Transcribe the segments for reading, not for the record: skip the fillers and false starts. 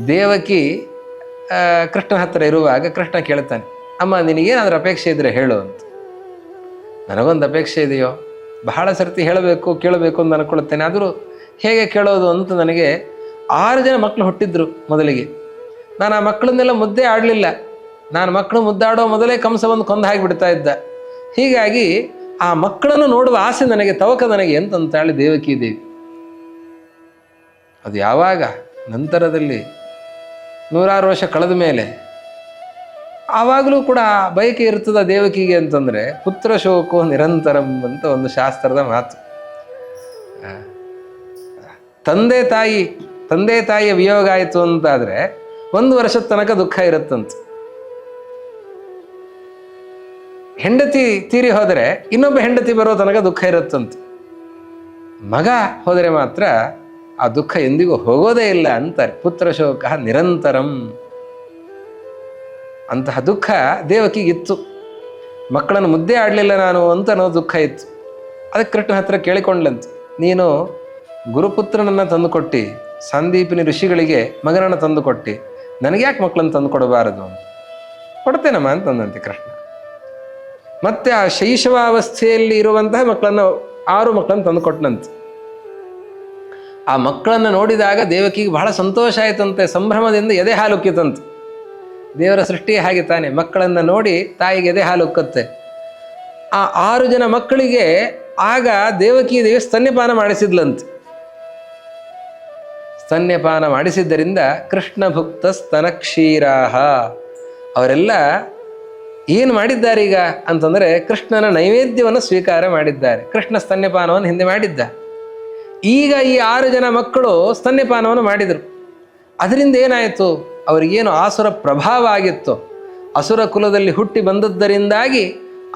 ದೇವಕಿ ಕೃಷ್ಣನ ಹತ್ತಿರ ಇರುವಾಗ ಕೃಷ್ಣ ಕೇಳ್ತಾನೆ, ಅಮ್ಮ ನಿನಗೇನಾದ್ರೂ ಅಪೇಕ್ಷೆ ಇದ್ದರೆ ಹೇಳು ಅಂತ. ನನಗೊಂದು ಅಪೇಕ್ಷೆ ಇದೆಯೋ, ಬಹಳ ಸರ್ತಿ ಹೇಳಬೇಕು ಕೇಳಬೇಕು ಅಂತ ಅನ್ಕೊಳ್ತೇನೆ, ಆದರೂ ಹೇಗೆ ಕೇಳೋದು ಅಂತ. ನನಗೆ 6 ಜನ ಮಕ್ಕಳು ಹುಟ್ಟಿದ್ರು ಮೊದಲಿಗೆ. ನಾನು ಆ ಮಕ್ಕಳನ್ನೆಲ್ಲ ಮುದ್ದೆ ಆಡಲಿಲ್ಲ. ನಾನು ಮಕ್ಕಳು ಮುದ್ದಾಡೋ ಮೊದಲೇ ಕಂಸ ಒಂದು ಕೊಂದು ಹಾಕಿಬಿಡ್ತಾ ಇದ್ದ. ಹೀಗಾಗಿ ಆ ಮಕ್ಕಳನ್ನು ನೋಡುವ ಆಸೆ ನನಗೆ, ತವಕ ನನಗೆ ಅಂತಂತಾಳೆ ದೇವಕಿ ದೇವಿ. ಅದು ಯಾವಾಗ ನಂತರದಲ್ಲಿ 106 ವರ್ಷ ಕಳೆದ ಮೇಲೆ ಆವಾಗಲೂ ಕೂಡ ಬಯಕೆ ಇರ್ತದ ದೇವಕಿಗೆ ಅಂತಂದರೆ, ಪುತ್ರ ಶೋಕೋ ನಿರಂತರಂ ಅಂತ ಒಂದು ಶಾಸ್ತ್ರದ ಮಾತು. ತಂದೆ ತಾಯಿಯ ವಿಯೋಗ ಆಯಿತು ಅಂತಾದರೆ 1 ವರ್ಷದ ತನಕ ದುಃಖ ಇರುತ್ತಂತೆ. ಹೆಂಡತಿ ತೀರಿ ಹೋದರೆ ಇನ್ನೊಬ್ಬ ಹೆಂಡತಿ ಬರೋ ತನಕ ದುಃಖ ಇರುತ್ತಂತೆ. ಮಗ ಹೋದರೆ ಮಾತ್ರ ಆ ದುಃಖ ಎಂದಿಗೂ ಹೋಗೋದೇ ಇಲ್ಲ ಅಂತಾರೆ. ಪುತ್ರ ಶೋಕ ನಿರಂತರಂ. ಅಂತಹ ದುಃಖ ದೇವಕಿಗಿತ್ತು. ಮಕ್ಕಳನ್ನು ಮುದ್ದೆ ಆಡಲಿಲ್ಲ ನಾನು ಅಂತ ಅನ್ನೋ ದುಃಖ ಇತ್ತು. ಅದಕ್ಕೆ ಕೃಷ್ಣನ ಹತ್ರ ಕೇಳಿಕೊಂಡ್ಲಂತೆ, ನೀನು ಗುರುಪುತ್ರನನ್ನು ತಂದುಕೊಟ್ಟು ಸಂದೀಪಿನಿ ಋಷಿಗಳಿಗೆ ಮಗನನ್ನು ತಂದುಕೊಟ್ಟು ನನಗೆ ಯಾಕೆ ಮಕ್ಕಳನ್ನು ತಂದು ಕೊಡಬಾರದು ಅಂತ. ಕೊಡ್ತೇನಮ್ಮ ಅಂತಂದಂತೆ ಕೃಷ್ಣ. ಮತ್ತೆ ಆ ಶೈಶವಾವಸ್ಥೆಯಲ್ಲಿ ಇರುವಂತಹ ಮಕ್ಕಳನ್ನು 6 ಮಕ್ಕಳನ್ನು ತಂದುಕೊಟ್ಟನಂತೆ. ಆ ಮಕ್ಕಳನ್ನು ನೋಡಿದಾಗ ದೇವಕಿಗೆ ಬಹಳ ಸಂತೋಷ ಆಯ್ತಂತೆ, ಸಂಭ್ರಮದಿಂದ ಎದೆ ಹಾಲುಕ್ಕಿತಂತೆ. ದೇವರ ಸೃಷ್ಟಿ ಹಾಗೆ ತಾನೆ, ಮಕ್ಕಳನ್ನು ನೋಡಿ ತಾಯಿಗೆ ಎದೆ ಹಾಲುಕ್ಕತ್ತೆ. ಆ 6 ಜನ ಮಕ್ಕಳಿಗೆ ಆಗ ದೇವಕಿ ದೇವಿ ಸ್ತನ್ಯಪಾನ ಮಾಡಿಸಿದ್ಲಂತೆ. ಸ್ತನ್ಯಪಾನ ಮಾಡಿಸಿದ್ದರಿಂದ ಕೃಷ್ಣ ಭುಕ್ತ ಸ್ತನಕ್ಷೀರಾಹ. ಅವರೆಲ್ಲ ಏನು ಮಾಡಿದ್ದಾರೆ ಈಗ ಅಂತಂದರೆ, ಕೃಷ್ಣನ ನೈವೇದ್ಯವನ್ನು ಸ್ವೀಕಾರ ಮಾಡಿದ್ದಾರೆ. ಕೃಷ್ಣ ಸ್ತನ್ಯಪಾನವನ್ನು ಹಿಂದೆ ಮಾಡಿದ್ದ. ಈಗ ಈ 6 ಜನ ಮಕ್ಕಳು ಸ್ತನ್ಯಪಾನವನ್ನು ಮಾಡಿದರು. ಅದರಿಂದ ಏನಾಯಿತು, ಅವರಿಗೇನು ಆಸುರ ಪ್ರಭಾವ ಆಗಿತ್ತು, ಅಸುರ ಕುಲದಲ್ಲಿ ಹುಟ್ಟಿ ಬಂದದ್ದರಿಂದಾಗಿ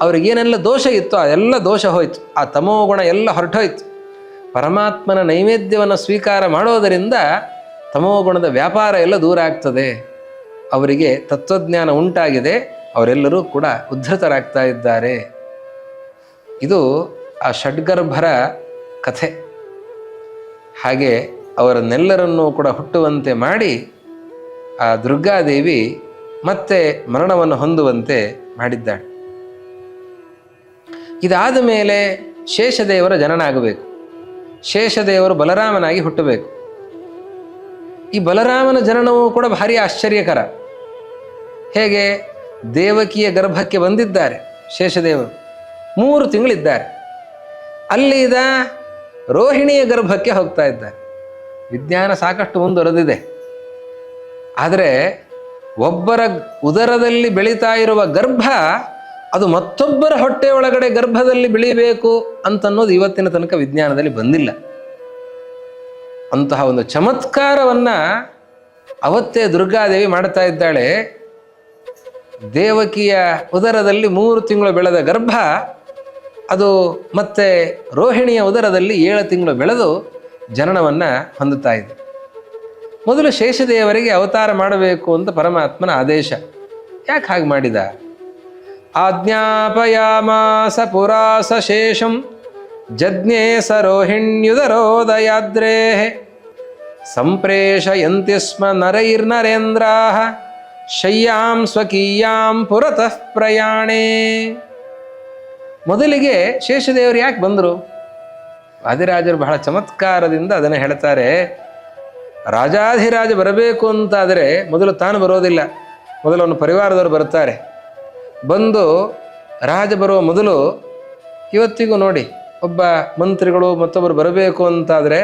ಅವ್ರಿಗೇನೆಲ್ಲ ದೋಷ ಇತ್ತು ಅದೆಲ್ಲ ದೋಷ ಹೋಯಿತು. ಆ ತಮೋಗುಣ ಎಲ್ಲ ಹೊರಟೋಯ್ತು. ಪರಮಾತ್ಮನ ನೈವೇದ್ಯವನ್ನು ಸ್ವೀಕಾರ ಮಾಡೋದರಿಂದ ತಮೋಗುಣದ ವ್ಯಾಪಾರ ಎಲ್ಲ ದೂರ ಆಗ್ತದೆ. ಅವರಿಗೆ ತತ್ವಜ್ಞಾನ ಉಂಟಾಗಿದೆ. ಅವರೆಲ್ಲರೂ ಕೂಡ ಉದ್ಧತರಾಗ್ತಾ ಇದ್ದಾರೆ. ಇದು ಆ ಷಡ್ಗರ್ಭರ ಕಥೆ. ಹಾಗೆ ಅವರನ್ನೆಲ್ಲರನ್ನೂ ಕೂಡ ಹುಟ್ಟುವಂತೆ ಮಾಡಿ ಆ ದುರ್ಗಾದೇವಿ ಮತ್ತೆ ಮರಣವನ್ನು ಹೊಂದುವಂತೆ ಮಾಡಿದ್ದಾಳೆ. ಇದಾದ ಮೇಲೆ ಶೇಷದೇವರ ಜನನ ಆಗಬೇಕು. ಶೇಷದೇವರು ಬಲರಾಮನಾಗಿ ಹುಟ್ಟಬೇಕು. ಈ ಬಲರಾಮನ ಜನನವೂ ಕೂಡ ಭಾರಿ ಆಶ್ಚರ್ಯಕರ. ಹೇಗೆ, ದೇವಕಿಯ ಗರ್ಭಕ್ಕೆ ಬಂದಿದ್ದಾರೆ ಶೇಷದೇವರು, 3 ತಿಂಗಳಿದ್ದಾರೆ. ಅಲ್ಲಿದ ರೋಹಿಣಿಯ ಗರ್ಭಕ್ಕೆ ಹೋಗ್ತಾ ಇದ್ದಾರೆ. ವಿಜ್ಞಾನ ಸಾಕಷ್ಟು ಮುಂದುವರೆದಿದೆ. ಆದರೆ ಒಬ್ಬರ ಉದರದಲ್ಲಿ ಬೆಳೀತಾ ಇರುವ ಗರ್ಭ ಅದು ಮತ್ತೊಬ್ಬರ ಹೊಟ್ಟೆ ಒಳಗಡೆ ಗರ್ಭದಲ್ಲಿ ಬೆಳೀಬೇಕು ಅಂತನ್ನೋದು ಇವತ್ತಿನ ತನಕ ವಿಜ್ಞಾನದಲ್ಲಿ ಬಂದಿಲ್ಲ. ಅಂತಹ ಒಂದು ಚಮತ್ಕಾರವನ್ನು ಅವತ್ತೇ ದುರ್ಗಾದೇವಿ ಮಾಡ್ತಾ ಇದ್ದಾಳೆ. ದೇವಕಿಯ ಉದರದಲ್ಲಿ 3 ತಿಂಗಳು ಬೆಳೆದ ಗರ್ಭ ಅದು ಮತ್ತೆ ರೋಹಿಣಿಯ ಉದರದಲ್ಲಿ 7 ತಿಂಗಳು ಬೆಳೆದು ಜನನವನ್ನು ಹೊಂದುತ್ತಾ ಇದೆ. ಮೊದಲು ಶೇಷದೇವರಿಗೆ ಅವತಾರ ಮಾಡಬೇಕು ಅಂತ ಪರಮಾತ್ಮನ ಆದೇಶ. ಯಾಕೆ ಹಾಗೆ ಮಾಡಿದ? ಆಜ್ಞಾಪಯಾಮಾಸ ಪುರಾಸ ಶೇಷಂ ಜಜ್ಞೇ ಸ ರೋಹಿಣ್ಯುದರೋದಯಾದ್ರೇ ಸಂಪ್ರೇಷಯಂತಿ ಸ್ಮ ನರೈರ್ನರೇಂದ್ರಾಃ ಶಯ್ಯಾಂ ಸ್ವಕೀಯಾಂ ಪುರತಃ ಪ್ರಯಾಣೇ. ಮೊದಲಿಗೆ ಶೇಷದೇವರು ಯಾಕೆ ಬಂದರು? ವಾದಿರಾಜರು ಬಹಳ ಚಮತ್ಕಾರದಿಂದ ಅದನ್ನು ಹೇಳ್ತಾರೆ. ರಾಜಾಧಿರಾಜ ಬರಬೇಕು ಅಂತಾದರೆ ಮೊದಲು ತಾನು ಬರೋದಿಲ್ಲ, ಮೊದಲು ಅವನ ಪರಿವಾರದವರು ಬರ್ತಾರೆ. ಬಂದು ರಾಜ ಬರುವ ಮೊದಲು, ಇವತ್ತಿಗೂ ನೋಡಿ, ಒಬ್ಬ ಮಂತ್ರಿಗಳು ಮತ್ತೊಬ್ಬರು ಬರಬೇಕು ಅಂತಾದರೆ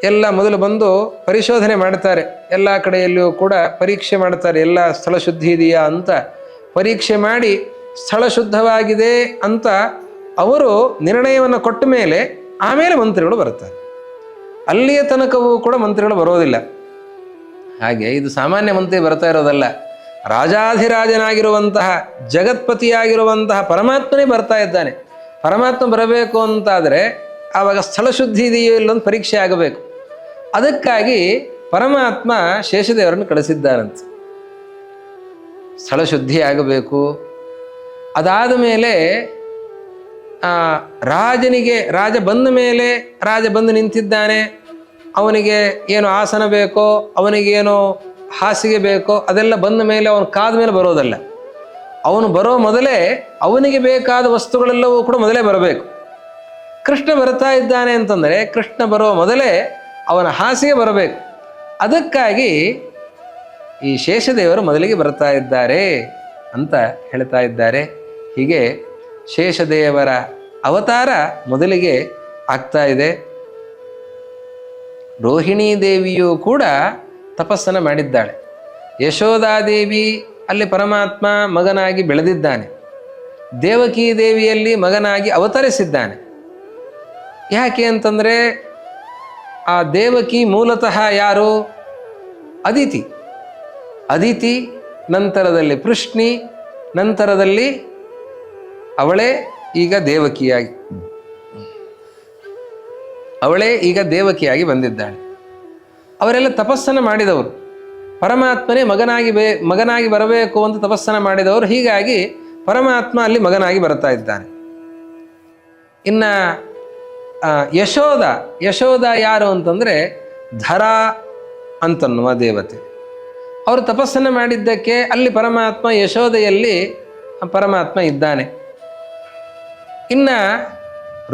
ಎಲ್ಲ ಮೊದಲು ಬಂದು ಪರಿಶೋಧನೆ ಮಾಡ್ತಾರೆ. ಎಲ್ಲ ಕಡೆಯಲ್ಲಿಯೂ ಕೂಡ ಪರೀಕ್ಷೆ ಮಾಡ್ತಾರೆ. ಎಲ್ಲ ಸ್ಥಳ ಶುದ್ಧಿ ಇದೆಯಾ ಅಂತ ಪರೀಕ್ಷೆ ಮಾಡಿ ಸ್ಥಳ ಶುದ್ಧವಾಗಿದೆ ಅಂತ ಅವರು ನಿರ್ಣಯವನ್ನು ಕೊಟ್ಟ ಮೇಲೆ ಆಮೇಲೆ ಮಂತ್ರಿಗಳು ಬರುತ್ತಾರೆ. ಅಲ್ಲಿಯ ತನಕವೂ ಕೂಡ ಮಂತ್ರಿಗಳು ಬರೋದಿಲ್ಲ. ಹಾಗೆ ಇದು ಸಾಮಾನ್ಯ ಮಂತ್ರಿ ಬರ್ತಾ ಇರೋದಲ್ಲ, ರಾಜಾಧಿರಾಜನಾಗಿರುವಂತಹ ಜಗತ್ಪತಿಯಾಗಿರುವಂತಹ ಪರಮಾತ್ಮನೇ ಬರ್ತಾ ಇದ್ದಾನೆ. ಪರಮಾತ್ಮ ಬರಬೇಕು ಅಂತಾದರೆ ಆವಾಗ ಸ್ಥಳ ಶುದ್ಧಿ ಇದೆಯೋ ಇಲ್ಲೊಂದು ಪರೀಕ್ಷೆ ಆಗಬೇಕು. ಅದಕ್ಕಾಗಿ ಪರಮಾತ್ಮ ಶೇಷದೇವರನ್ನು ಕಳಿಸಿದ್ದಾನಂತೆ. ಸ್ಥಳ ಶುದ್ಧಿ ಆಗಬೇಕು. ಅದಾದ ಮೇಲೆ ರಾಜ ಬಂದ ಮೇಲೆ, ರಾಜ ಬಂದು ನಿಂತಿದ್ದಾನೆ, ಅವನಿಗೆ ಏನು ಆಸನ ಬೇಕೋ, ಅವನಿಗೇನು ಹಾಸಿಗೆ ಬೇಕೋ ಅದೆಲ್ಲ ಬಂದ ಮೇಲೆ ಅವನು ಕಾದ ಮೇಲೆ ಬರೋದಲ್ಲ. ಅವನು ಬರೋ ಮೊದಲೇ ಅವನಿಗೆ ಬೇಕಾದ ವಸ್ತುಗಳೆಲ್ಲವೂ ಕೂಡ ಮೊದಲೇ ಬರಬೇಕು. ಕೃಷ್ಣ ಬರ್ತಾ ಇದ್ದಾನೆ ಅಂತಂದರೆ ಕೃಷ್ಣ ಬರೋ ಮೊದಲೇ ಅವನ ಹಾಸಿಗೆ ಬರಬೇಕು. ಅದಕ್ಕಾಗಿ ಈ ಶೇಷದೇವರು ಮೊದಲಿಗೆ ಬರ್ತಾ ಇದ್ದಾರೆ ಅಂತ ಹೇಳ್ತಾ ಇದ್ದಾರೆ. ಹೀಗೆ ಶೇಷದೇವರ ಅವತಾರ ಮೊದಲಿಗೆ ಆಗ್ತಾ ಇದೆ. ರೋಹಿಣೀ ದೇವಿಯೂ ಕೂಡ ತಪಸ್ಸನ್ನು ಮಾಡಿದ್ದಾಳೆ. ಯಶೋಧಾದೇವಿ ಅಲ್ಲಿ ಪರಮಾತ್ಮ ಮಗನಾಗಿ ಬೆಳೆದಿದ್ದಾನೆ. ದೇವಕೀ ದೇವಿಯಲ್ಲಿ ಮಗನಾಗಿ ಅವತರಿಸಿದ್ದಾನೆ. ಯಾಕೆ ಅಂತಂದರೆ ಆ ದೇವಕಿ ಮೂಲತಃ ಯಾರು? ಅದಿತಿ. ಅದಿತಿ, ನಂತರದಲ್ಲಿ ಪೃಶ್ನಿ, ನಂತರದಲ್ಲಿ ಅವಳೇ ಈಗ ದೇವಕಿಯಾಗಿ ಬಂದಿದ್ದಾಳೆ. ಅವರೆಲ್ಲ ತಪಸ್ಸನ್ನು ಮಾಡಿದವರು. ಪರಮಾತ್ಮನೇ ಮಗನಾಗಿ ಬರಬೇಕು ಅಂತ ತಪಸ್ಸನ್ನು ಮಾಡಿದವರು. ಹೀಗಾಗಿ ಪರಮಾತ್ಮ ಅಲ್ಲಿ ಮಗನಾಗಿ ಬರ್ತಾ ಇದ್ದಾನೆ. ಇನ್ನು ಯಶೋಧ ಯಾರು ಅಂತಂದರೆ ಧರಾ ಅಂತನ್ನುವ ದೇವತೆ. ಅವರು ತಪಸ್ಸನ್ನು ಮಾಡಿದ್ದಕ್ಕೆ ಅಲ್ಲಿ ಪರಮಾತ್ಮ ಯಶೋದೆಯಲ್ಲಿ ಪರಮಾತ್ಮ ಇದ್ದಾನೆ. ಇನ್ನು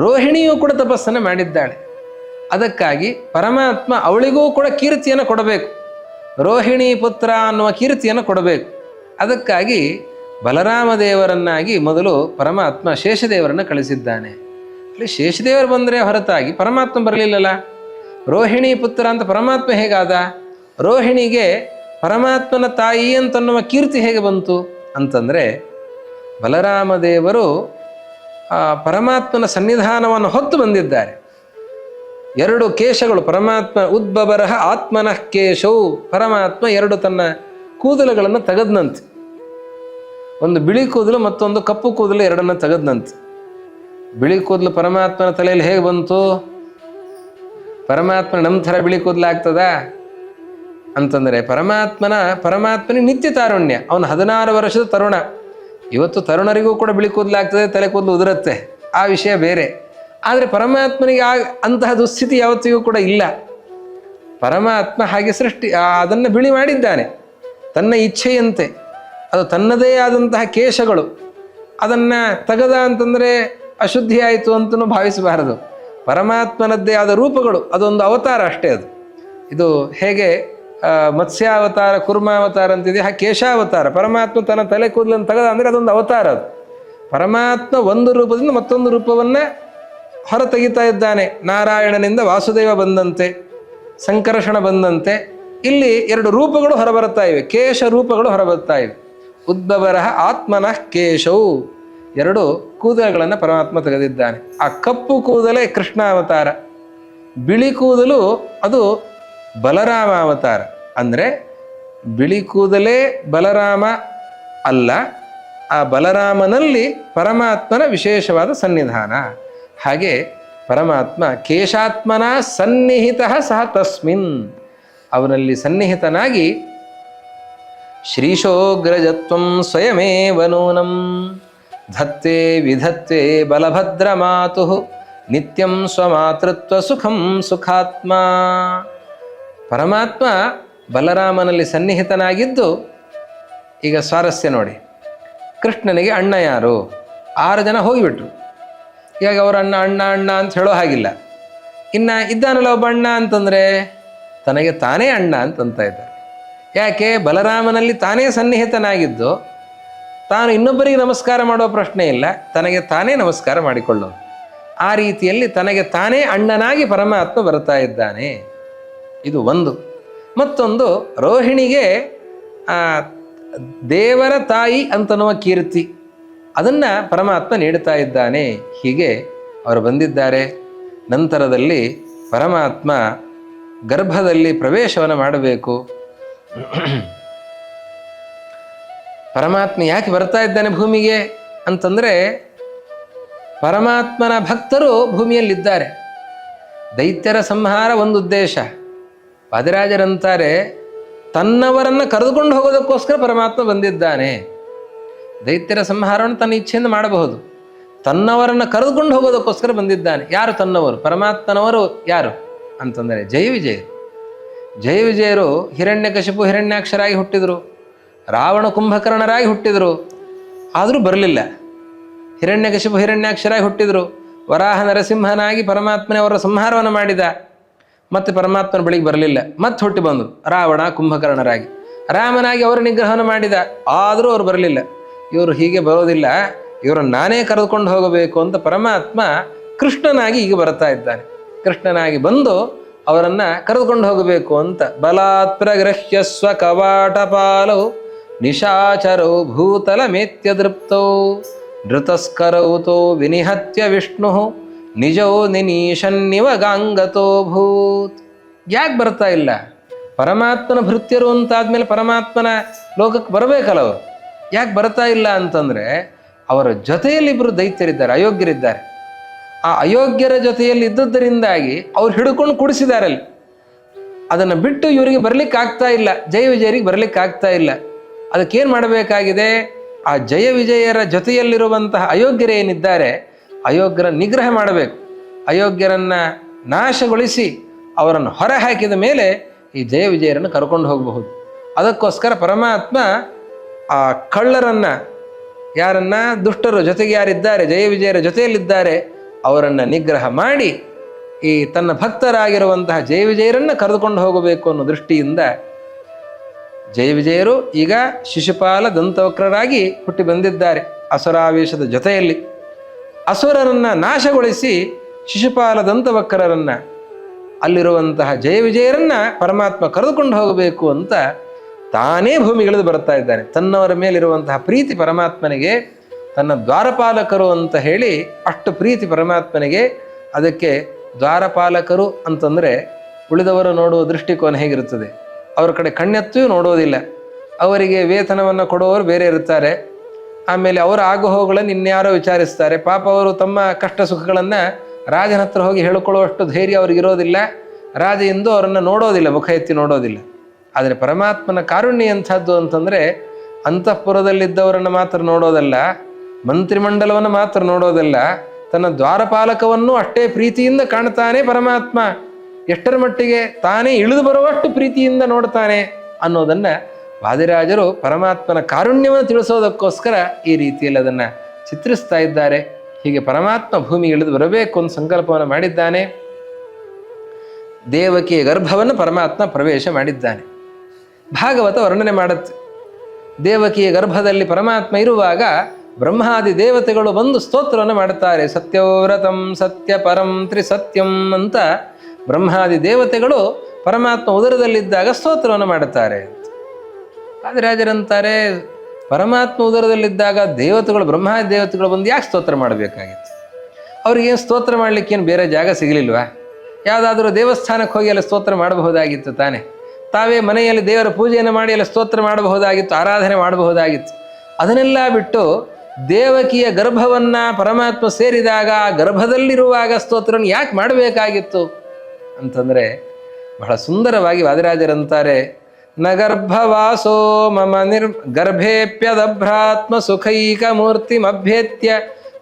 ರೋಹಿಣಿಯೂ ಕೂಡ ತಪಸ್ಸನ್ನು ಮಾಡಿದ್ದಾಳೆ. ಅದಕ್ಕಾಗಿ ಪರಮಾತ್ಮ ಅವಳಿಗೂ ಕೂಡ ಕೀರ್ತಿಯನ್ನು ಕೊಡಬೇಕು. ರೋಹಿಣಿ ಪುತ್ರ ಅನ್ನುವ ಕೀರ್ತಿಯನ್ನು ಕೊಡಬೇಕು. ಅದಕ್ಕಾಗಿ ಬಲರಾಮ ದೇವರನ್ನಾಗಿ ಮೊದಲು ಪರಮಾತ್ಮ ಶೇಷದೇವರನ್ನು ಕಳಿಸಿದ್ದಾನೆ. ಅಲ್ಲಿ ಶೇಷದೇವರು ಬಂದರೆ ಹೊರತಾಗಿ ಪರಮಾತ್ಮ ಬರಲಿಲ್ಲಲ್ಲ. ರೋಹಿಣಿ ಪುತ್ರ ಅಂತ ಪರಮಾತ್ಮ ಹೇಗಾದ? ರೋಹಿಣಿಗೆ ಪರಮಾತ್ಮನ ತಾಯಿ ಅಂತನ್ನುವ ಕೀರ್ತಿ ಹೇಗೆ ಬಂತು ಅಂತಂದರೆ, ಬಲರಾಮ ದೇವರು ಪರಮಾತ್ಮನ ಸನ್ನಿಧಾನವನ್ನು ಹೊತ್ತು ಬಂದಿದ್ದಾರೆ. ಎರಡು ಕೇಶಗಳು ಪರಮಾತ್ಮ ಉದ್ಭವರಹ ಆತ್ಮನಃ ಕೇಶವು. ಪರಮಾತ್ಮ ಎರಡು ತನ್ನ ಕೂದಲುಗಳನ್ನು ತೆಗೆದನಂತೆ. ಒಂದು ಬಿಳಿ ಕೂದಲು ಮತ್ತೊಂದು ಕಪ್ಪು ಕೂದಲು ಎರಡನ್ನು ತೆಗೆದನಂತೆ. ಬಿಳಿ ಕೂದಲು ಪರಮಾತ್ಮನ ತಲೆಯಲ್ಲಿ ಹೇಗೆ ಬಂತು? ಪರಮಾತ್ಮ ನಮ್ಮ ಥರ ಬಿಳಿ ಕೂದಲು ಆಗ್ತದ ಅಂತಂದರೆ ಪರಮಾತ್ಮನಿಗೆ ನಿತ್ಯ ತಾರುಣ್ಯ. ಅವನು 16 ವರ್ಷದ ತರುಣ. ಇವತ್ತು ತರುಣರಿಗೂ ಕೂಡ ಬಿಳಿ ಕೂದಲಾಗ್ತದೆ, ತಲೆ ಕೂದಲು ಉದುರುತ್ತೆ, ಆ ವಿಷಯ ಬೇರೆ. ಆದರೆ ಪರಮಾತ್ಮನಿಗೆ ಅಂತಹ ದುಸ್ಥಿತಿ ಯಾವತ್ತಿಗೂ ಕೂಡ ಇಲ್ಲ. ಪರಮಾತ್ಮ ಹಾಗೆ ಅದನ್ನು ಬಿಳಿ ಮಾಡಿದ್ದಾನೆ ತನ್ನ ಇಚ್ಛೆಯಂತೆ. ಅದು ತನ್ನದೇ ಆದಂತಹ ಕೇಶಗಳು. ಅದನ್ನು ತೆಗೆದ ಅಂತಂದರೆ ಅಶುದ್ಧಿ ಆಯಿತು ಅಂತಲೂ ಭಾವಿಸಬಾರದು. ಪರಮಾತ್ಮನದ್ದೇ ಆದ ರೂಪಗಳು, ಅದೊಂದು ಅವತಾರ ಅಷ್ಟೇ. ಇದು ಹೇಗೆ ಮತ್ಸ್ಯಾವತಾರ, ಕುರ್ಮಾವತಾರ ಅಂತಿದೆ, ಆ ಕೇಶಾವತಾರ. ಪರಮಾತ್ಮ ತನ್ನ ತಲೆ ಕೂದಲನ್ನು ತೆಗೆದ ಅಂದರೆ ಅದೊಂದು ಅವತಾರ. ಅದು ಪರಮಾತ್ಮ ಒಂದು ರೂಪದಿಂದ ಮತ್ತೊಂದು ರೂಪವನ್ನು ಹೊರ ತೆಗಿತಾ ಇದ್ದಾನೆ. ನಾರಾಯಣನಿಂದ ವಾಸುದೇವ ಬಂದಂತೆ, ಸಂಕರ್ಷಣ ಬಂದಂತೆ ಇಲ್ಲಿ ಎರಡು ರೂಪಗಳು ಹೊರಬರುತ್ತಾ ಇವೆ, ಕೇಶ ರೂಪಗಳು ಹೊರಬರುತ್ತಾ ಇವೆ. ಉದ್ಭವರಹ ಆತ್ಮನಃ ಕೇಶವು, ಎರಡು ಕೂದಲುಗಳನ್ನು ಪರಮಾತ್ಮ ತೆಗೆದಿದ್ದಾನೆ. ಆ ಕಪ್ಪು ಕೂದಲೇ ಕೃಷ್ಣಾವತಾರ, ಬಿಳಿ ಕೂದಲು ಅದು ಬಲರಾಮ ಅವತಾರ. ಅಂದರೆ ಬಿಳಿ ಕೂದಲೇ ಬಲರಾಮ ಅಲ್ಲ, ಆ ಬಲರಾಮನಲ್ಲಿ ಪರಮಾತ್ಮನ ವಿಶೇಷವಾದ ಸನ್ನಿಧಾನ. ಹಾಗೆ ಪರಮಾತ್ಮ ಕೇಶಾತ್ಮನ ಸನ್ನಿಹಿತ ಸಹ ತಸ್ಮಿನ್, ಅವನಲ್ಲಿ ಸನ್ನಿಹಿತನಾಗಿ ಶ್ರೀಶೋಗ್ರಜತ್ವಂ ಸ್ವಯಮೇವ ನೂನಂ ಧತ್ತೆ ವಿಧತ್ತೆ ಬಲಭದ್ರ ಮಾತು ನಿತ್ಯಂ ಸ್ವಮಾತೃತ್ವ ಸುಖಂ ಸುಖಾತ್ಮ. ಪರಮಾತ್ಮ ಬಲರಾಮನಲ್ಲಿ ಸನ್ನಿಹಿತನಾಗಿದ್ದು, ಈಗ ಸ್ವಾರಸ್ಯ ನೋಡಿ, ಕೃಷ್ಣನಿಗೆ ಅಣ್ಣ ಯಾರು? 6 ಜನ ಹೋಗಿಬಿಟ್ರು. ಈಗ ಅವರು ಅಣ್ಣ ಅಣ್ಣ ಅಣ್ಣ ಅಂತ ಹೇಳೋ ಹಾಗಿಲ್ಲ. ಇನ್ನು ಇದ್ದಾನಲ್ಲ ಒಬ್ಬ ಅಣ್ಣ ಅಂತಂದರೆ ತನಗೆ ತಾನೇ ಅಣ್ಣ ಅಂತಂತ ಇದ್ದಾರೆ. ಯಾಕೆ? ಬಲರಾಮನಲ್ಲಿ ತಾನೇ ಸನ್ನಿಹಿತನಾಗಿದ್ದು ತಾನು ಇನ್ನೊಬ್ಬರಿಗೆ ನಮಸ್ಕಾರ ಮಾಡೋ ಪ್ರಶ್ನೆ ಇಲ್ಲ, ತನಗೆ ತಾನೇ ನಮಸ್ಕಾರ ಮಾಡಿಕೊಳ್ಳೋದು. ಆ ರೀತಿಯಲ್ಲಿ ತನಗೆ ತಾನೇ ಅಣ್ಣನಾಗಿ ಪರಮಾತ್ಮ ಬರ್ತಾ ಇದ್ದಾನೆ. ಇದು ಒಂದು. ಮತ್ತೊಂದು, ರೋಹಿಣಿಗೆ ದೇವರ ತಾಯಿ ಅಂತನ್ನುವ ಕೀರ್ತಿ, ಅದನ್ನು ಪರಮಾತ್ಮ ನೀಡುತ್ತಾ ಇದ್ದಾನೆ. ಹೀಗೆ ಅವರು ಬಂದಿದ್ದಾರೆ. ನಂತರದಲ್ಲಿ ಪರಮಾತ್ಮ ಗರ್ಭದಲ್ಲಿ ಪ್ರವೇಶವನ್ನು ಮಾಡಬೇಕು. ಪರಮಾತ್ಮ ಯಾಕೆ ಬರ್ತಾ ಇದ್ದಾನೆ ಭೂಮಿಗೆ ಅಂತಂದರೆ, ಪರಮಾತ್ಮನ ಭಕ್ತರು ಭೂಮಿಯಲ್ಲಿದ್ದಾರೆ. ದೈತ್ಯರ ಸಂಹಾರ ಒಂದು ಉದ್ದೇಶ. ವಾದಿರಾಜರಂತಾರೆ, ತನ್ನವರನ್ನು ಕರೆದುಕೊಂಡು ಹೋಗೋದಕ್ಕೋಸ್ಕರ ಪರಮಾತ್ಮ ಬಂದಿದ್ದಾನೆ. ದೈತ್ಯರ ಸಂಹಾರವನ್ನು ತನ್ನ ಇಚ್ಛೆಯಿಂದ ಮಾಡಬಹುದು, ತನ್ನವರನ್ನು ಕರೆದುಕೊಂಡು ಹೋಗೋದಕ್ಕೋಸ್ಕರ ಬಂದಿದ್ದಾನೆ. ಯಾರು ತನ್ನವರು? ಪರಮಾತ್ಮನವರು ಯಾರು? ಅಂತಂದರೆ ಜಯ ವಿಜಯರು. ಜಯ ವಿಜಯರು ಹಿರಣ್ಯಕಶಿಪು ಹಿರಣ್ಯಾಕ್ಷರಾಗಿ ಹುಟ್ಟಿದರು, ರಾವಣ ಕುಂಭಕರ್ಣರಾಗಿ ಹುಟ್ಟಿದರು, ಆದರೂ ಬರಲಿಲ್ಲ. ಹಿರಣ್ಯಕಶಿಪು ಹಿರಣ್ಯಾಕ್ಷರಾಗಿ ಹುಟ್ಟಿದರು, ವರಾಹ ನರಸಿಂಹನಾಗಿ ಪರಮಾತ್ಮನೇ ಅವರ ಸಂಹಾರವನ್ನು ಮಾಡಿದ, ಮತ್ತು ಪರಮಾತ್ಮನ ಬಳಿಗೆ ಬರಲಿಲ್ಲ. ಮತ್ತೆ ಹುಟ್ಟಿ ಬಂದರು ರಾವಣ ಕುಂಭಕರ್ಣರಾಗಿ, ರಾಮನಾಗಿ ಅವರ ನಿಗ್ರಹವನ್ನು ಮಾಡಿದ, ಆದರೂ ಅವರು ಬರಲಿಲ್ಲ. ಇವರು ಹೀಗೆ ಬರೋದಿಲ್ಲ, ಇವರನ್ನು ನಾನೇ ಕರೆದುಕೊಂಡು ಹೋಗಬೇಕು ಅಂತ ಪರಮಾತ್ಮ ಕೃಷ್ಣನಾಗಿ ಈಗ ಬರ್ತಾ ಇದ್ದಾನೆ. ಕೃಷ್ಣನಾಗಿ ಬಂದು ಅವರನ್ನು ಕರೆದುಕೊಂಡು ಹೋಗಬೇಕು ಅಂತ. ಬಲಾತ್ ಪ್ರಗೃಹ್ಯ ಸ್ವ ಕವಾಟಪಾಲೌ ನಿಶಾಚರೌ ಭೂತಲ ಮೇತ್ಯದೃಪ್ತೌ ಧೃತಸ್ಕರೌತೋ ವಿನಿಹತ್ಯ ವಿಷ್ಣು ನಿಜೋ ನಿನೀಶನ್ನಿವ ಗಾಂಗತೋ ಭೂತ್. ಯಾಕೆ ಬರ್ತಾ ಇಲ್ಲ? ಪರಮಾತ್ಮನ ಭೃತ್ಯರು ಅಂತಾದ್ಮೇಲೆ ಪರಮಾತ್ಮನ ಲೋಕಕ್ಕೆ ಬರಬೇಕಲ್ಲ ಅವರು. ಯಾಕೆ ಬರ್ತಾ ಇಲ್ಲ ಅಂತಂದರೆ ಅವರ ಜೊತೆಯಲ್ಲಿ ಇಬ್ಬರು ದೈತ್ಯರಿದ್ದಾರೆ, ಅಯೋಗ್ಯರಿದ್ದಾರೆ. ಆ ಅಯೋಗ್ಯರ ಜೊತೆಯಲ್ಲಿ ಇದ್ದದ್ದರಿಂದಾಗಿ ಅವ್ರು ಹಿಡ್ಕೊಂಡು ಕುಡಿಸಿದ್ದಾರೆ ಅಲ್ಲಿ. ಅದನ್ನು ಬಿಟ್ಟು ಇವರಿಗೆ ಬರಲಿಕ್ಕೆ ಆಗ್ತಾ ಇಲ್ಲ, ಜಯ ವಿಜಯರಿಗೆ ಬರಲಿಕ್ಕೆ ಆಗ್ತಾ ಇಲ್ಲ. ಅದಕ್ಕೇನು ಮಾಡಬೇಕಾಗಿದೆ? ಆ ಜಯ ವಿಜಯರ ಜೊತೆಯಲ್ಲಿರುವಂತಹ ಅಯೋಗ್ಯರೇನಿದ್ದಾರೆ, ಅಯೋಗ್ಯರ ನಿಗ್ರಹ ಮಾಡಬೇಕು. ಅಯೋಗ್ಯರನ್ನು ನಾಶಗೊಳಿಸಿ ಅವರನ್ನು ಹೊರ ಹಾಕಿದ ಮೇಲೆ ಈ ಜಯ ವಿಜಯರನ್ನು ಕರ್ಕೊಂಡು ಹೋಗಬಹುದು. ಅದಕ್ಕೋಸ್ಕರ ಪರಮಾತ್ಮ ಆ ಕಳ್ಳರನ್ನು, ಯಾರನ್ನ ದುಷ್ಟರು ಜೊತೆಗೆ ಯಾರಿದ್ದಾರೆ ಜಯ ವಿಜಯರ ಜೊತೆಯಲ್ಲಿದ್ದಾರೆ ಅವರನ್ನು ನಿಗ್ರಹ ಮಾಡಿ ಈ ತನ್ನ ಭಕ್ತರಾಗಿರುವಂತಹ ಜಯ ವಿಜಯರನ್ನು ಕರೆದುಕೊಂಡು ಹೋಗಬೇಕು ಅನ್ನೋ ದೃಷ್ಟಿಯಿಂದ ಜಯ ವಿಜಯರು ಈಗ ಶಿಶುಪಾಲ ದಂತವಕ್ರರಾಗಿ ಹುಟ್ಟಿ ಬಂದಿದ್ದಾರೆ. ಅಸುರಾವೇಶದ ಜೊತೆಯಲ್ಲಿ ಅಸುರರನ್ನು ನಾಶಗೊಳಿಸಿ ಶಿಶುಪಾಲ ದಂತವಕ್ರರನ್ನು, ಅಲ್ಲಿರುವಂತಹ ಜಯ ವಿಜಯರನ್ನು ಪರಮಾತ್ಮ ಕರೆದುಕೊಂಡು ಹೋಗಬೇಕು ಅಂತ ತಾನೇ ಭೂಮಿಗಿಳಿದು ಬರ್ತಾ ಇದ್ದಾನೆ. ತನ್ನವರ ಮೇಲಿರುವಂತಹ ಪ್ರೀತಿ ಪರಮಾತ್ಮನಿಗೆ, ತನ್ನ ದ್ವಾರಪಾಲಕರು ಅಂತ ಹೇಳಿ ಅಷ್ಟು ಪ್ರೀತಿ ಪರಮಾತ್ಮನಿಗೆ. ಅದಕ್ಕೆ ದ್ವಾರಪಾಲಕರು ಅಂತಂದರೆ ಉಳಿದವರು ನೋಡುವ ದೃಷ್ಟಿಕೋನ ಹೇಗಿರುತ್ತದೆ? ಅವರ ಕಡೆ ಕಣ್ಣೆತ್ತೂ ನೋಡೋದಿಲ್ಲ. ಅವರಿಗೆ ವೇತನವನ್ನು ಕೊಡುವವರು ಬೇರೆ ಇರ್ತಾರೆ. ಆಮೇಲೆ ಅವರ ಆಗುಹೋಗಳನ್ನು ಇನ್ಯಾರೋ ವಿಚಾರಿಸ್ತಾರೆ. ಪಾಪ ಅವರು ತಮ್ಮ ಕಷ್ಟ ಸುಖಗಳನ್ನು ರಾಜನ ಹತ್ರ ಹೋಗಿ ಹೇಳಿಕೊಳ್ಳುವಷ್ಟು ಧೈರ್ಯ ಅವ್ರಿಗಿರೋದಿಲ್ಲ. ರಾಜ ಎಂದು ಅವರನ್ನು ನೋಡೋದಿಲ್ಲ, ಮುಖ ಎತ್ತಿ ನೋಡೋದಿಲ್ಲ. ಆದರೆ ಪರಮಾತ್ಮನ ಕಾರುಣ್ಯ ಎಂಥದ್ದು ಅಂತಂದರೆ ಅಂತಃಪುರದಲ್ಲಿದ್ದವರನ್ನು ಮಾತ್ರ ನೋಡೋದಲ್ಲ, ಮಂತ್ರಿಮಂಡಲವನ್ನು ಮಾತ್ರ ನೋಡೋದಲ್ಲ, ತನ್ನ ದ್ವಾರಪಾಲಕವನ್ನು ಅಷ್ಟೇ ಪ್ರೀತಿಯಿಂದ ಕಾಣ್ತಾನೆ ಪರಮಾತ್ಮ. ಎಷ್ಟರ ಮಟ್ಟಿಗೆ ತಾನೇ ಇಳಿದು ಬರುವಷ್ಟು ಪ್ರೀತಿಯಿಂದ ನೋಡ್ತಾನೆ ಅನ್ನೋದನ್ನು ವಾದಿರಾಜರು ಪರಮಾತ್ಮನ ಕಾರುಣ್ಯವನ್ನು ತಿಳಿಸೋದಕ್ಕೋಸ್ಕರ ಈ ರೀತಿಯಲ್ಲಿ ಅದನ್ನು ಚಿತ್ರಿಸ್ತಾ ಇದ್ದಾರೆ. ಹೀಗೆ ಪರಮಾತ್ಮ ಭೂಮಿಗೆ ಇಳಿದು ಬರಬೇಕು ಅಂತ ಸಂಕಲ್ಪವನ್ನು ಮಾಡಿದ್ದಾನೆ. ದೇವಕಿಯ ಗರ್ಭವನ್ನು ಪರಮಾತ್ಮ ಪ್ರವೇಶ ಮಾಡಿದ್ದಾನೆ. ಭಾಗವತ ವರ್ಣನೆ ಮಾಡುತ್ತೆ. ದೇವಕಿಯ ಗರ್ಭದಲ್ಲಿ ಪರಮಾತ್ಮ ಇರುವಾಗ ಬ್ರಹ್ಮಾದಿ ದೇವತೆಗಳು ಬಂದು ಸ್ತೋತ್ರವನ್ನು ಮಾಡುತ್ತಾರೆ. ಸತ್ಯವ್ರತಂ ಸತ್ಯ ಪರಂ ತ್ರಿಸತ್ಯಂ ಅಂತ ಬ್ರಹ್ಮಾದಿ ದೇವತೆಗಳು ಪರಮಾತ್ಮ ಉದರದಲ್ಲಿದ್ದಾಗ ಸ್ತೋತ್ರವನ್ನು ಮಾಡುತ್ತಾರೆ. ವಾದಿರಾಜರಂತಾರೆ, ಪರಮಾತ್ಮ ಉದರದಲ್ಲಿದ್ದಾಗ ದೇವತೆಗಳು, ಬ್ರಹ್ಮಾದಿ ದೇವತೆಗಳು ಬಂದು ಯಾಕೆ ಸ್ತೋತ್ರ ಮಾಡಬೇಕಾಗಿತ್ತು? ಅವ್ರಿಗೇನು ಸ್ತೋತ್ರ ಮಾಡಲಿಕ್ಕೇನು ಬೇರೆ ಜಾಗ ಸಿಗಲಿಲ್ವಾ? ಯಾವುದಾದ್ರೂ ದೇವಸ್ಥಾನಕ್ಕೆ ಹೋಗಿ ಎಲ್ಲ ಸ್ತೋತ್ರ ಮಾಡಬಹುದಾಗಿತ್ತು ತಾನೇ. ತಾವೇ ಮನೆಯಲ್ಲಿ ದೇವರ ಪೂಜೆಯನ್ನು ಮಾಡಿ ಎಲ್ಲ ಸ್ತೋತ್ರ ಮಾಡಬಹುದಾಗಿತ್ತು, ಆರಾಧನೆ ಮಾಡಬಹುದಾಗಿತ್ತು. ಅದನ್ನೆಲ್ಲ ಬಿಟ್ಟು ದೇವಕಿಯ ಗರ್ಭವನ್ನು ಪರಮಾತ್ಮ ಸೇರಿದಾಗ ಗರ್ಭದಲ್ಲಿರುವಾಗ ಸ್ತೋತ್ರವನ್ನು ಯಾಕೆ ಮಾಡಬೇಕಾಗಿತ್ತು ಅಂತಂದರೆ ಬಹಳ ಸುಂದರವಾಗಿ ವಾದಿರಾಜರಂತಾರೆ, ನ ಗರ್ಭವಾಸೋ ಮಮ ಗರ್ಭೇಪ್ಯದಭ್ರಾತ್ಮ ಸುಖೈಕ ಮೂರ್ತಿಮಭ್ಯೇತ್ಯ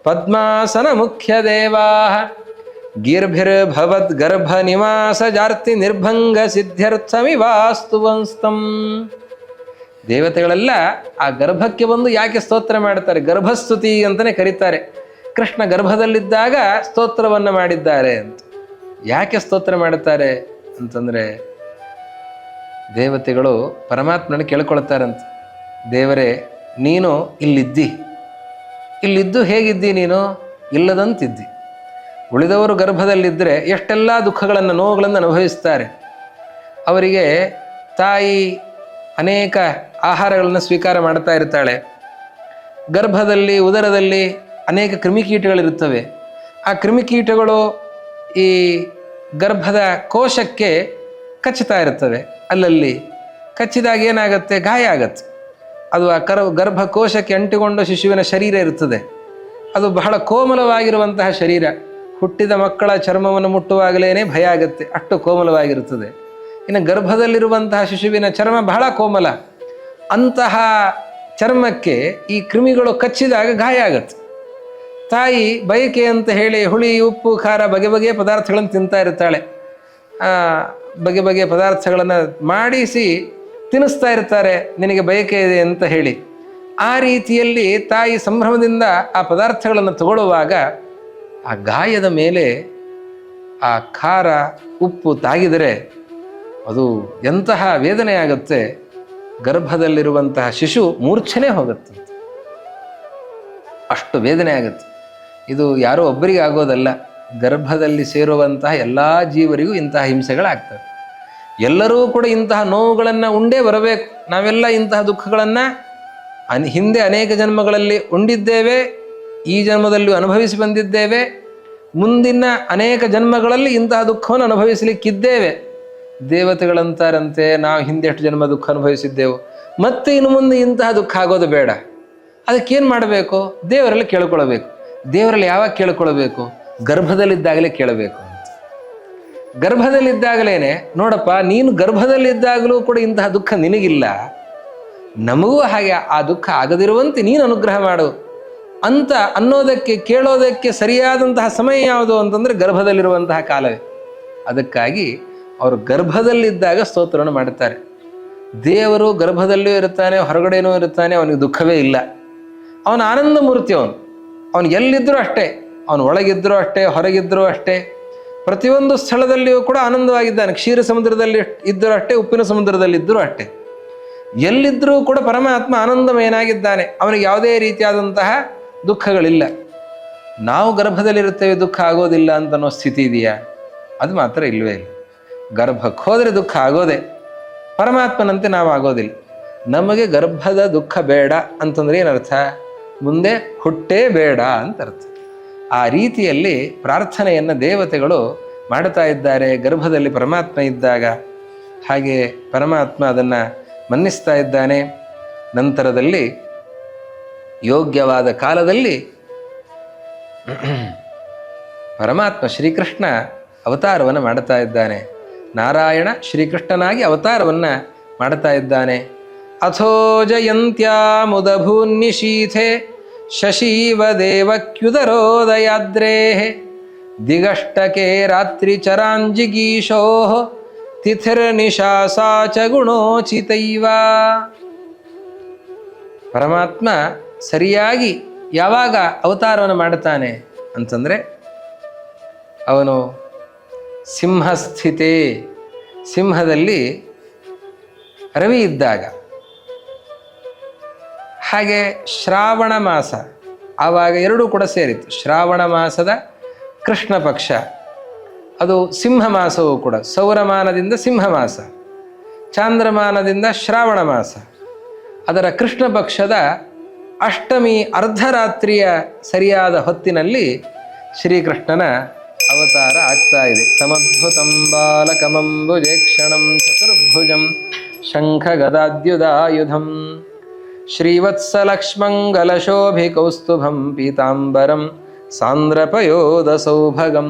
ಪದ್ಮಾಸನ ಮುಖ್ಯ ದೇವಾ ಗೀರ್ಭಿರ್ಭವದ್ ಗರ್ಭ ನಿವಾಸ ಜಾರ್ತಿ ನಿರ್ಭಂಗ ಸಿದ್ಧ್ಯರ್ಥಮಿವಾಸ್ತುವಂಸ್ತಂ. ದೇವತೆಗಳೆಲ್ಲ ಆ ಗರ್ಭಕ್ಕೆ ಬಂದು ಯಾಕೆ ಸ್ತೋತ್ರ ಮಾಡ್ತಾರೆ? ಗರ್ಭಸ್ತುತಿ ಅಂತಲೇ ಕರೀತಾರೆ. ಕೃಷ್ಣ ಗರ್ಭದಲ್ಲಿದ್ದಾಗ ಸ್ತೋತ್ರವನ್ನು ಮಾಡಿದ್ದಾರೆ ಅಂತ. ಯಾಕೆ ಸ್ತೋತ್ರ ಮಾಡುತ್ತಾರೆ ಅಂತಂದರೆ ದೇವತೆಗಳು ಪರಮಾತ್ಮನ ಕೇಳ್ಕೊಳ್ತಾರಂತೆ, ದೇವರೇ ನೀನು ಇಲ್ಲಿದ್ದು ಹೇಗಿದ್ದಿ? ನೀನು ಇಲ್ಲದಂತಿದ್ದಿ. ಉಳಿದವರು ಗರ್ಭದಲ್ಲಿದ್ದರೆ ಎಷ್ಟೆಲ್ಲ ದುಃಖಗಳನ್ನು, ನೋವುಗಳನ್ನು ಅನುಭವಿಸ್ತಾರೆ. ಅವರಿಗೆ ತಾಯಿ ಅನೇಕ ಆಹಾರಗಳನ್ನು ಸ್ವೀಕಾರ ಮಾಡ್ತಾ ಇರ್ತಾಳೆ. ಗರ್ಭದಲ್ಲಿ, ಉದರದಲ್ಲಿ ಅನೇಕ ಕ್ರಿಮಿಕೀಟಗಳಿರುತ್ತವೆ. ಆ ಕ್ರಿಮಿಕೀಟಗಳು ಈ ಗರ್ಭದ ಕೋಶಕ್ಕೆ ಕಚ್ಚುತ್ತಾ ಇರ್ತವೆ. ಅಲ್ಲಲ್ಲಿ ಕಚ್ಚಿದಾಗ ಏನಾಗುತ್ತೆ? ಗಾಯ ಆಗತ್ತೆ. ಅದು ಆ ಗರ್ಭಕೋಶಕ್ಕೆ ಅಂಟಿಕೊಂಡು ಶಿಶುವಿನ ಶರೀರ ಇರ್ತದೆ. ಅದು ಬಹಳ ಕೋಮಲವಾಗಿರುವಂತಹ ಶರೀರ. ಹುಟ್ಟಿದ ಮಕ್ಕಳ ಚರ್ಮವನ್ನು ಮುಟ್ಟುವಾಗಲೇ ಭಯ ಆಗುತ್ತೆ, ಅಷ್ಟು ಕೋಮಲವಾಗಿರುತ್ತದೆ. ಇನ್ನು ಗರ್ಭದಲ್ಲಿರುವಂತಹ ಶಿಶುವಿನ ಚರ್ಮ ಬಹಳ ಕೋಮಲ. ಅಂತಹ ಚರ್ಮಕ್ಕೆ ಈ ಕ್ರಿಮಿಗಳು ಕಚ್ಚಿದಾಗ ಗಾಯ ಆಗತ್ತೆ. ತಾಯಿ ಬಯಕೆ ಅಂತ ಹೇಳಿ ಹುಳಿ, ಉಪ್ಪು, ಖಾರ, ಬಗೆ ಬಗೆಯ ಪದಾರ್ಥಗಳನ್ನು ತಿಂತಾ ಇರ್ತಾಳೆ. ಬಗೆ ಬಗೆಯ ಪದಾರ್ಥಗಳನ್ನು ಮಾಡಿಸಿ ತಿನ್ನಿಸ್ತಾ ಇರ್ತಾರೆ, ನಿನಗೆ ಬಯಕೆ ಇದೆ ಅಂತ ಹೇಳಿ. ಆ ರೀತಿಯಲ್ಲಿ ತಾಯಿ ಸಂಭ್ರಮದಿಂದ ಆ ಪದಾರ್ಥಗಳನ್ನು ತಗೊಳ್ಳುವಾಗ ಆ ಗಾಯದ ಮೇಲೆ ಆ ಖಾರ ಉಪ್ಪು ತಾಗಿದರೆ ಅದು ಎಂತಹ ವೇದನೆ ಆಗುತ್ತೆ. ಗರ್ಭದಲ್ಲಿರುವಂತಹ ಶಿಶು ಮೂರ್ಛನೆ ಹೋಗುತ್ತೆ, ಅಷ್ಟು ವೇದನೆ ಆಗುತ್ತೆ. ಇದು ಯಾರೋ ಒಬ್ಬರಿಗೆ ಆಗೋದಲ್ಲ, ಗರ್ಭದಲ್ಲಿ ಸೇರುವಂತಹ ಎಲ್ಲ ಜೀವರಿಗೂ ಇಂತಹ ಹಿಂಸೆಗಳಾಗ್ತವೆ. ಎಲ್ಲರೂ ಕೂಡ ಇಂತಹ ನೋವುಗಳನ್ನು ಉಂಡೇ ಬರಬೇಕು. ನಾವೆಲ್ಲ ಇಂತಹ ದುಃಖಗಳನ್ನು ಹಿಂದೆ ಅನೇಕ ಜನ್ಮಗಳಲ್ಲಿ ಉಂಡಿದ್ದೇವೆ, ಈ ಜನ್ಮದಲ್ಲೂ ಅನುಭವಿಸಿ ಬಂದಿದ್ದೇವೆ, ಮುಂದಿನ ಅನೇಕ ಜನ್ಮಗಳಲ್ಲಿ ಇಂತಹ ದುಃಖವನ್ನು ಅನುಭವಿಸಲಿಕ್ಕಿದ್ದೇವೆ. ದೇವತೆಗಳಂತಾರಂತೆ, ನಾವು ಹಿಂದೆ ಎಷ್ಟು ಜನ್ಮ ದುಃಖ ಅನುಭವಿಸಿದ್ದೆವು, ಮತ್ತೆ ಇನ್ನು ಮುಂದೆ ಇಂತಹ ದುಃಖ ಆಗೋದು ಬೇಡ. ಅದಕ್ಕೇನು ಮಾಡಬೇಕು? ದೇವರಲ್ಲಿ ಕೇಳ್ಕೊಳ್ಬೇಕು. ದೇವರಲ್ಲಿ ಯಾವಾಗ ಕೇಳ್ಕೊಳ್ಬೇಕು? ಗರ್ಭದಲ್ಲಿದ್ದಾಗಲೇ ಕೇಳಬೇಕು ಅಂತ. ಗರ್ಭದಲ್ಲಿದ್ದಾಗಲೇ ನೋಡಪ್ಪ, ನೀನು ಗರ್ಭದಲ್ಲಿದ್ದಾಗಲೂ ಕೂಡ ಇಂತಹ ದುಃಖ ನಿನಗಿಲ್ಲ, ನಮಗೂ ಹಾಗೆ ಆ ದುಃಖ ಆಗದಿರುವಂತೆ ನೀನು ಅನುಗ್ರಹ ಮಾಡು ಅಂತ ಅನ್ನೋದಕ್ಕೆ, ಕೇಳೋದಕ್ಕೆ ಸರಿಯಾದಂತಹ ಸಮಯ ಯಾವುದು ಅಂತಂದರೆ ಗರ್ಭದಲ್ಲಿರುವಂತಹ ಕಾಲವೇ. ಅದಕ್ಕಾಗಿ ಅವರು ಗರ್ಭದಲ್ಲಿದ್ದಾಗ ಸ್ತೋತ್ರವನ್ನು ಮಾಡುತ್ತಾರೆ. ದೇವರು ಗರ್ಭದಲ್ಲೂ ಇರುತ್ತಾನೆ, ಹೊರಗಡೆನೂ ಇರುತ್ತಾನೆ, ಅವನಿಗೆ ದುಃಖವೇ ಇಲ್ಲ. ಅವನ ಆನಂದ ಮೂರ್ತಿ. ಅವನು ಎಲ್ಲಿದ್ದರೂ ಅಷ್ಟೇ, ಅವನು ಒಳಗಿದ್ದರೂ ಅಷ್ಟೇ, ಹೊರಗಿದ್ದರೂ ಅಷ್ಟೇ, ಪ್ರತಿಯೊಂದು ಸ್ಥಳದಲ್ಲಿಯೂ ಕೂಡ ಆನಂದವಾಗಿದ್ದಾನೆ. ಕ್ಷೀರ ಸಮುದ್ರದಲ್ಲಿ ಇದ್ದರೂ ಅಷ್ಟೇ, ಉಪ್ಪಿನ ಸಮುದ್ರದಲ್ಲಿದ್ದರೂ ಅಷ್ಟೇ, ಎಲ್ಲಿದ್ದರೂ ಕೂಡ ಪರಮಾತ್ಮ ಆನಂದಮಯನಾಗಿದ್ದಾನೆ. ಅವನಿಗೆ ಯಾವುದೇ ರೀತಿಯಾದಂತಹ ದುಃಖಗಳಿಲ್ಲ. ನಾವು ಗರ್ಭದಲ್ಲಿರುತ್ತೇವೆ, ದುಃಖ ಆಗೋದಿಲ್ಲ ಅಂತನೋ ಸ್ಥಿತಿ ಇದೆಯಾ? ಅದು ಮಾತ್ರ ಇಲ್ಲವೇ ಇಲ್ಲ. ಗರ್ಭಕ್ಕೆ ಹೋದರೆ ದುಃಖ ಆಗೋದೆ, ಪರಮಾತ್ಮನಂತೆ ನಾವು ಆಗೋದಿಲ್ಲ. ನಮಗೆ ಗರ್ಭದ ದುಃಖ ಬೇಡ ಅಂತಂದ್ರೆ ಏನರ್ಥ? ಮುಂದೆ ಹುಟ್ಟೇ ಬೇಡ ಅಂತ ಅರ್ಥ. ಆ ರೀತಿಯಲ್ಲಿ ಪ್ರಾರ್ಥನೆಯನ್ನು ದೇವತೆಗಳು ಮಾಡ್ತಾ ಇದ್ದಾರೆ ಗರ್ಭದಲ್ಲಿ ಪರಮಾತ್ಮ ಇದ್ದಾಗ. ಹಾಗೆ ಪರಮಾತ್ಮ ಅದನ್ನು ಮನ್ನಿಸ್ತಾ ಇದ್ದಾನೆ. ನಂತರದಲ್ಲಿ ಯೋಗ್ಯವಾದ ಕಾಲದಲ್ಲಿ ಪರಮಾತ್ಮ ಶ್ರೀಕೃಷ್ಣ ಅವತಾರವನ್ನು ಮಾಡ್ತಾ ಇದ್ದಾನೆ. ನಾರಾಯಣ ಶ್ರೀಕೃಷ್ಣನಾಗಿ ಅವತಾರವನ್ನು ಮಾಡ್ತಾ ಇದ್ದಾನೆ. ಅಥೋ ಜಯಂತ್ಯಾಮುದಭೂನ್ನಿಶೀಥೆ ಶಶೀವ ದೇವಕ್ಯುದರೋದಯಾದ್ರೇ ದಿಗಷ್ಟಕೆ ರಾತ್ರಿ ಚರಾಂಜಿಗೀಶೋ ತಿಥಿರ್ನಿಶಾಸಾ ಚ ಗುಣೋಚಿತೈವ. ಪರಮಾತ್ಮ ಸರಿಯಾಗಿ ಯಾವಾಗ ಅವತಾರವನ್ನು ಮಾಡುತ್ತಾನೆ ಅಂತಂದರೆ, ಅವನು ಸಿಂಹಸ್ಥಿತೆ, ಸಿಂಹದಲ್ಲಿ ರವಿ ಇದ್ದಾಗ, ಹಾಗೆ ಶ್ರಾವಣ ಮಾಸ ಆವಾಗ ಎರಡೂ ಕೂಡ ಸೇರಿತ್ತು. ಶ್ರಾವಣ ಮಾಸದ ಕೃಷ್ಣ ಪಕ್ಷ ಅದು ಸಿಂಹ ಮಾಸವೂ ಕೂಡ, ಸೌರಮಾನದಿಂದ ಸಿಂಹ ಮಾಸ, ಚಾಂದ್ರಮಾನದಿಂದ ಶ್ರಾವಣ ಮಾಸ. ಅದರ ಕೃಷ್ಣ ಪಕ್ಷದ ಅಷ್ಟಮಿ ಅರ್ಧರಾತ್ರಿಯ ಸರಿಯಾದ ಹೊತ್ತಿನಲ್ಲಿ ಶ್ರೀಕೃಷ್ಣನ ಅವತಾರ ಆಗ್ತಾ ಇದೆ. ತಮದ್ಭುತಂ ಬಾಲಕಮಂಬುಜೇಕ್ಷಣಂ ಚತುರ್ಭುಜಂ ಶಂಖ ಗದಾದ್ಯುದಾಯುಧಂ ಶ್ರೀವತ್ಸಲಕ್ಷ್ಮಂಗಲಶೋಭಿಕೌಸ್ತುಭಂ ಪೀತಾಂಬರಂ ಸಾಂದ್ರಪಯೋಧ ಸೌಭಗಂ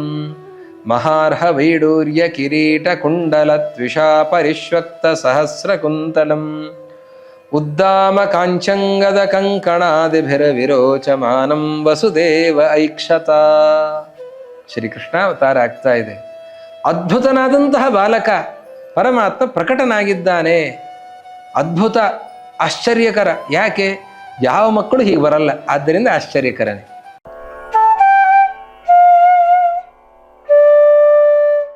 ಮಹಾರ್ಹ ವೈಡೂರ್ಯ ಕಿರೀಟ ಕುಂಡಲ ತ್ವಿಷಾ ಪರಿಶ್ವಕ್ತ ಸಹಸ್ರಕುಂತಲಂ ಉದ್ದಾಮ ಕಾಂಚಂಗದ ಕಂಕಣಾದಿಭಿರ ವಿರೋಚಮಾನಂ ವಸುದೇವ ಐಕ್ಷತ. ಶ್ರೀಕೃಷ್ಣ ಅವತಾರ ಆಗ್ತಾ ಇದೆ. ಅದ್ಭುತನಾದಂತಹ ಬಾಲಕ ಪರಮಾತ್ಮ ಪ್ರಕಟನಾಗಿದ್ದಾನೆ. ಅದ್ಭುತ, ಆಶ್ಚರ್ಯಕರ. ಯಾಕೆ? ಯಾವ ಮಕ್ಕಳು ಹೀಗೆ ಬರಲ್ಲ, ಆದ್ದರಿಂದ ಆಶ್ಚರ್ಯಕರನೇ.